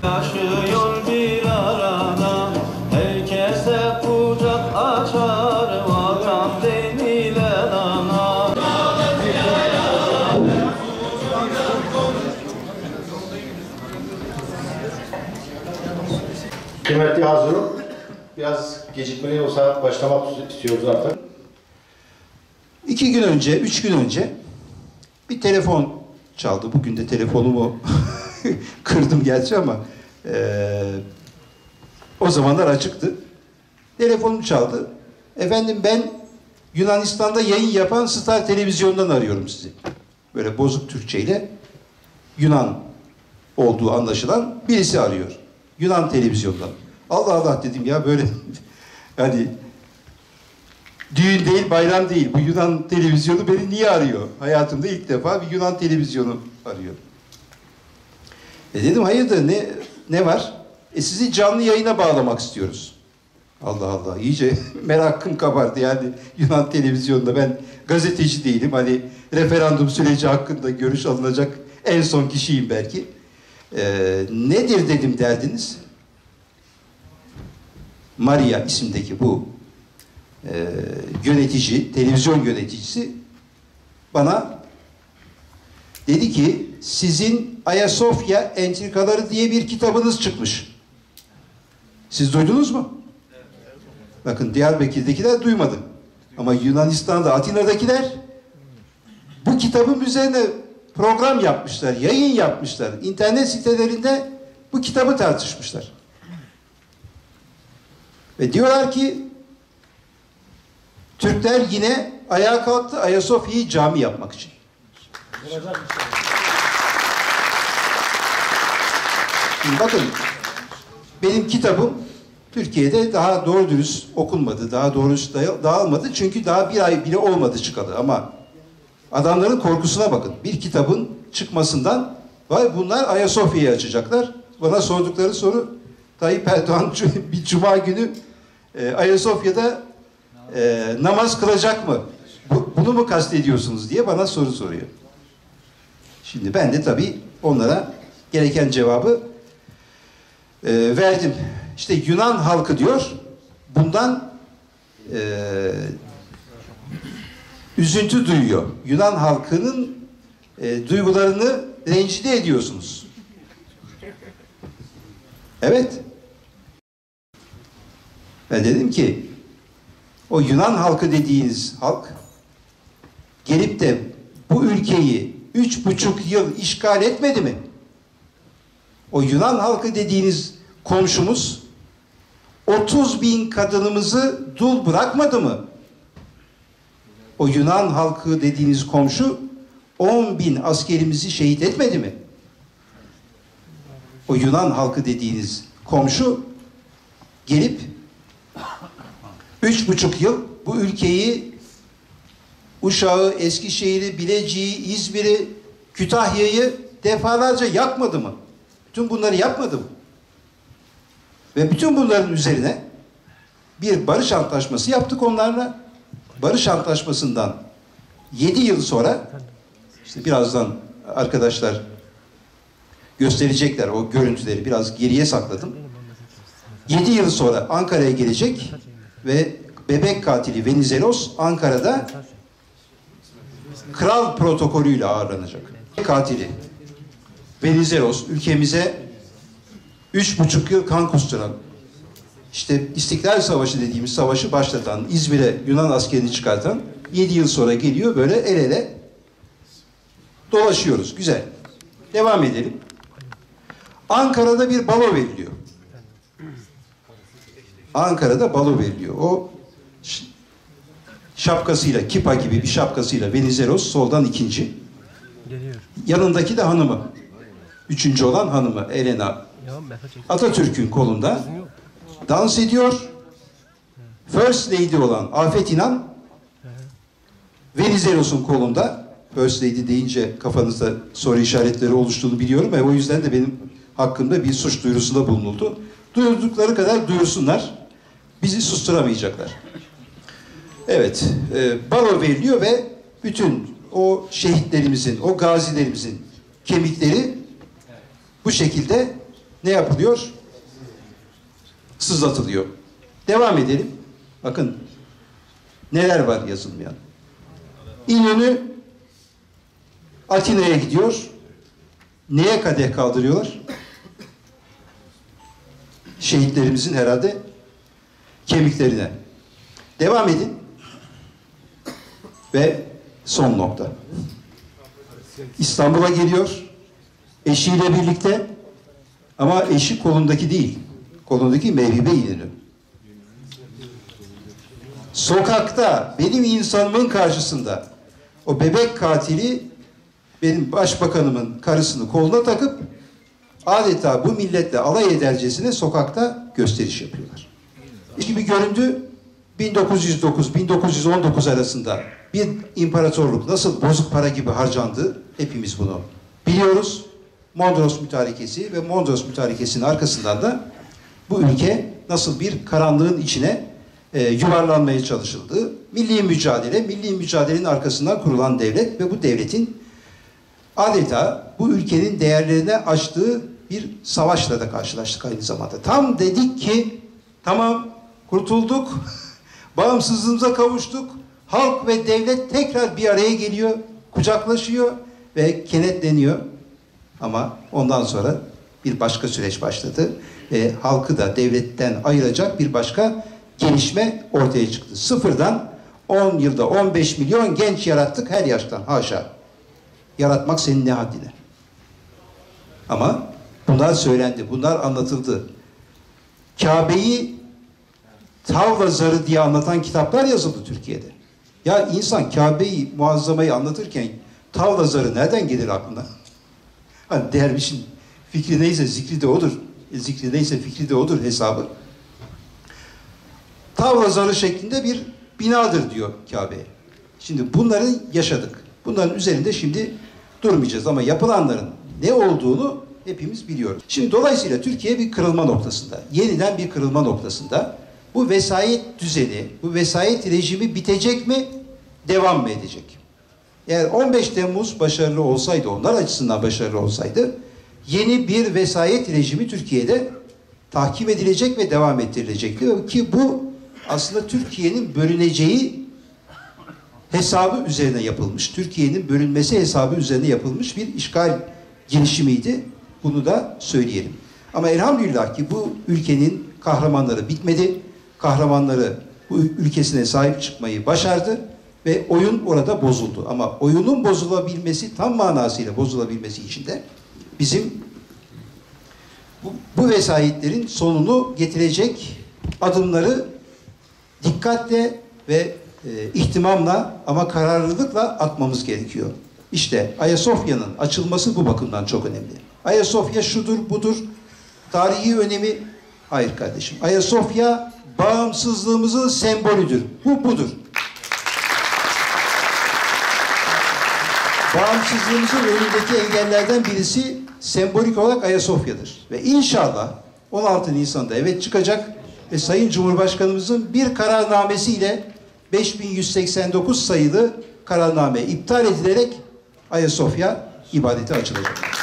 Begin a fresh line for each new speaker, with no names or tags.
Yaşıyor bir arada, herkese kucak açar, vagan denilen ana.
Kıymetli hazırım, biraz gecikmeli olsa başlamak istiyoruz artık.
2 gün önce, 3 gün önce bir telefon çaldı. Bugün de telefonumu kırdım gerçi ama o zamanlar açıktı. Telefonum çaldı. Efendim ben Yunanistan'da yayın yapan Star Televizyon'dan arıyorum sizi. Böyle bozuk Türkçeyle Yunan olduğu anlaşılan birisi arıyor. Yunan televizyondan. Allah Allah dedim ya, böyle yani düğün değil, bayram değil. Bu Yunan televizyonu beni niye arıyor? Hayatımda ilk defa bir Yunan televizyonu arıyor. Dedim hayırdır, ne var? Sizi canlı yayına bağlamak istiyoruz. Allah Allah, iyice merakım kabardı yani Yunan televizyonunda. Ben gazeteci değilim, hani referandum süreci hakkında görüş alınacak en son kişiyim belki. Nedir dedim derdiniz? Maria isimdeki bu yönetici, televizyon yöneticisi bana dedi ki sizin Ayasofya Entrikaları diye bir kitabınız çıkmış. Siz duydunuz mu? Bakın Diyarbakır'dakiler duymadı. Ama Yunanistan'da, Atina'dakiler bu kitabın üzerine program yapmışlar, yayın yapmışlar. İnternet sitelerinde bu kitabı tartışmışlar. Ve diyorlar ki Türkler yine ayağa kalktı Ayasofya'yı cami yapmak için. Şimdi bakın, benim kitabım Türkiye'de daha doğru dürüst okunmadı, daha doğru dürüst dağılmadı. Çünkü daha bir ay bile olmadı çıkalı. Ama adamların korkusuna bakın. Bir kitabın çıkmasından, vay bunlar Ayasofya'yı açacaklar. Bana sordukları soru, Tayyip Erdoğan bir cuma günü Ayasofya'da namaz kılacak mı? Bunu mu kastediyorsunuz diye bana soru soruyor. Şimdi ben de tabii onlara gereken cevabı verdim. İşte Yunan halkı diyor, bundan üzüntü duyuyor. Yunan halkının duygularını rencide ediyorsunuz. Evet. Ben dedim ki o Yunan halkı dediğiniz halk gelip de bu ülkeyi 3,5 yıl işgal etmedi mi? O Yunan halkı dediğiniz komşumuz 30.000 kadınımızı dul bırakmadı mı? O Yunan halkı dediğiniz komşu 10.000 askerimizi şehit etmedi mi? O Yunan halkı dediğiniz komşu gelip 3,5 yıl bu ülkeyi, Uşak'ı, Eskişehir'i, Bilecik'i, İzmir'i, Kütahya'yı defalarca yakmadı mı? Bütün bunları yapmadı mı? Ve bütün bunların üzerine bir barış antlaşması yaptık onlarla. Barış antlaşmasından 7 yıl sonra, işte birazdan arkadaşlar gösterecekler o görüntüleri, biraz geriye sakladım. 7 yıl sonra Ankara'ya gelecek ve bebek katili Venizelos Ankara'da kral protokolüyle ağırlanacak. Katili Venizelos ülkemize 3,5 yıl kan kusturan, işte İstiklal Savaşı dediğimiz savaşı başlatan, İzmir'e Yunan askerini çıkartan 7 yıl sonra geliyor, böyle el ele dolaşıyoruz. Güzel. Devam edelim. Ankara'da bir balo veriliyor. Ankara'da balo veriliyor. O şapkasıyla, kipa gibi bir şapkasıyla Venizelos soldan ikinci. Yanındaki de hanımı. Üçüncü olan hanımı Elena. Atatürk'ün kolunda dans ediyor. First Lady olan Afet İnan Venizelos'un kolunda. First Lady deyince kafanızda soru işaretleri oluştuğunu biliyorum ve o yüzden de benim hakkımda bir suç duyurusunda bulunuldu. Duyurdukları kadar duyursunlar. Bizi susturamayacaklar. Evet, balo veriliyor ve bütün o şehitlerimizin, o gazilerimizin kemikleri bu şekilde ne yapılıyor? Sızlatılıyor. Devam edelim. Bakın neler var yazılmayan. İnönü Atina'ya gidiyor. Neye kadeh kaldırıyorlar? Şehitlerimizin herhalde kemiklerine. Devam edin. Ve son nokta. İstanbul'a geliyor. Eşiyle birlikte, ama eşi kolundaki değil. Kolundaki Mevhibe İnönü. Sokakta benim insanımın karşısında o bebek katili benim başbakanımın karısını koluna takıp adeta bu milletle alay edercesine sokakta gösteriş yapıyorlar. Gibi göründü. 1909-1919 arasında bir imparatorluk nasıl bozuk para gibi harcandı, hepimiz bunu biliyoruz. Mondros Mütarekesi ve Mondros Mütarekesi'nin arkasından da bu ülke nasıl bir karanlığın içine yuvarlanmaya çalışıldı. Milli mücadelenin arkasından kurulan devlet ve bu devletin adeta bu ülkenin değerlerine açtığı bir savaşla da karşılaştık aynı zamanda. Tam dedik ki tamam, kurtulduk, bağımsızlığımıza kavuştuk, halk ve devlet tekrar bir araya geliyor, kucaklaşıyor ve kenetleniyor. Ama ondan sonra bir başka süreç başladı ve halkı da devletten ayıracak bir başka gelişme ortaya çıktı. Sıfırdan 10 yılda 15 milyon genç yarattık her yaştan, haşa. Yaratmak senin ne haddine? Ama bunlar söylendi, bunlar anlatıldı. Kabe'yi tavla zarı diye anlatan kitaplar yazıldı Türkiye'de. Ya insan Kabe'yi, muazzamayı anlatırken tavla zarı nereden gelir aklına? Hani dervişin fikri neyse zikri de odur. Zikri neyse fikri de odur hesabı. Tavla zarı şeklinde bir binadır diyor Kabe'ye. Şimdi bunları yaşadık. Bunların üzerinde şimdi durmayacağız ama yapılanların ne olduğunu hepimiz biliyoruz. Şimdi dolayısıyla Türkiye bir kırılma noktasında, yeniden bir kırılma noktasında. Bu vesayet düzeni, bu vesayet rejimi bitecek mi, devam mı edecek? Eğer 15 Temmuz başarılı olsaydı, onlar açısından başarılı olsaydı, yeni bir vesayet rejimi Türkiye'de tahkim edilecek ve devam ettirilecekti. Ki bu aslında Türkiye'nin bölüneceği hesabı üzerine yapılmış, Türkiye'nin bölünmesi hesabı üzerine yapılmış bir işgal girişimiydi. Bunu da söyleyelim. Ama elhamdülillah ki bu ülkenin kahramanları bitmedi. Kahramanları bu ülkesine sahip çıkmayı başardı ve oyun orada bozuldu. Ama oyunun bozulabilmesi, tam manasıyla bozulabilmesi için de bizim bu vesayetlerin sonunu getirecek adımları dikkatle ve ihtimamla ama kararlılıkla atmamız gerekiyor. İşte Ayasofya'nın açılması bu bakımdan çok önemli. Ayasofya şudur, budur, tarihi önemi... Hayır kardeşim. Ayasofya bağımsızlığımızın sembolüdür. Bu budur. Bağımsızlığımızın önündeki engellerden birisi sembolik olarak Ayasofya'dır. Ve inşallah 16 Nisan'da evet çıkacak ve Sayın Cumhurbaşkanımızın bir kararnamesiyle 5189 sayılı kararname iptal edilerek Ayasofya ibadete açılacak.